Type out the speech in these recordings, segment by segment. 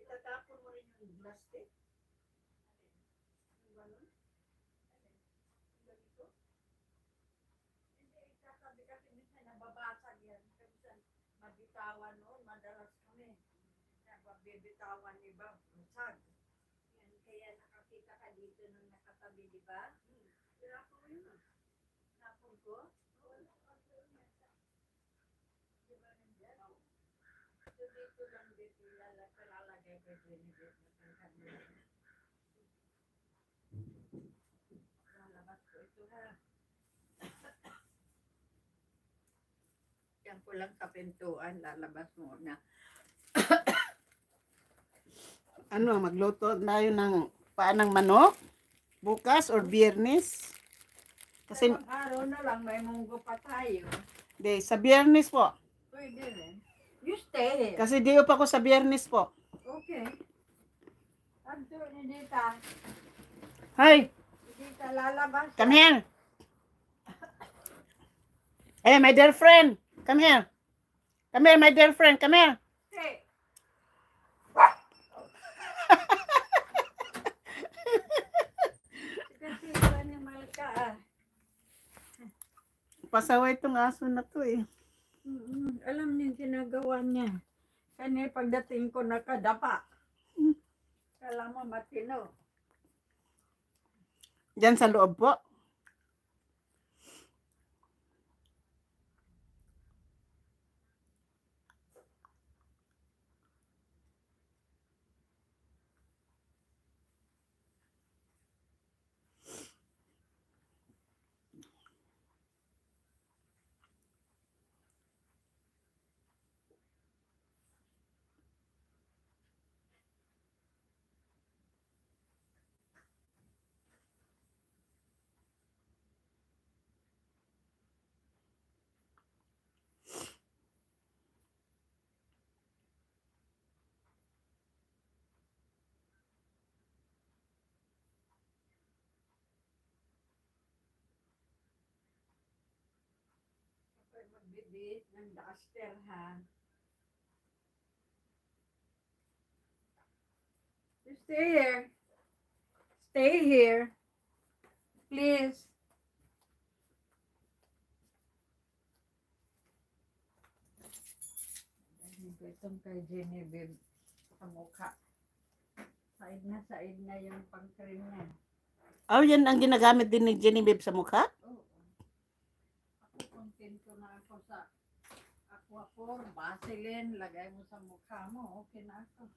Itatapon mo rin yung plastic. Nababasag yan. Mabitawan noon, madalas kami. Nababitawan iba, basag. Yan, kaya nakakita ka dito nung nakatabi, di ba? Tinapon mo yun. Tinapon ko? Di ba nandiyan? So dito lang dito lalagay ko dito. Lalabas ko ito ha. Yan ko lang sa pintuan, lalabas muna. Ano, magluto tayo ng paanang manok? Bukas or Biyernes? Kasi, Araw na lang, may munggo pa tayo. di, sa Biyernes po. Pwede rin. You stay. Kasi di pa ako sa Biyernes po. Okay. Abdo ni Dita. Hi, Dita lalabas. come here. Hey, my dear friend. Come here. Come here, my dear friend. Come here. Hey. Kasi iba ni Malka. Pasaway itong aso na to eh. Alam niyo yung ginagawa niya. Kanya pagdating ko nakadapa. Kala mo matino. Diyan sa loob po. Magbibit ng duster ha. You stay here. Stay here. Please. Itong kay Genevieve sa mukha. Said na yung pang-cream niya. Oh, yan ang ginagamit din ni Genevieve sa mukha? Oo. Ako kontento na ako sa Aquaphor, Vaseline, lagay mo sa mukha mo, okay na ako.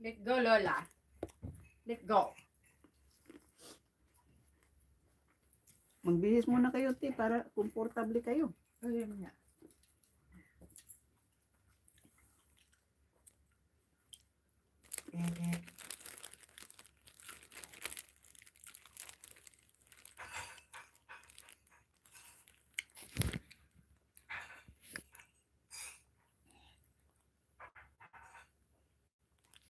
Let go, Lola. Let go. Magbihis muna kayo, te, para komportable kayo. Ayun nga.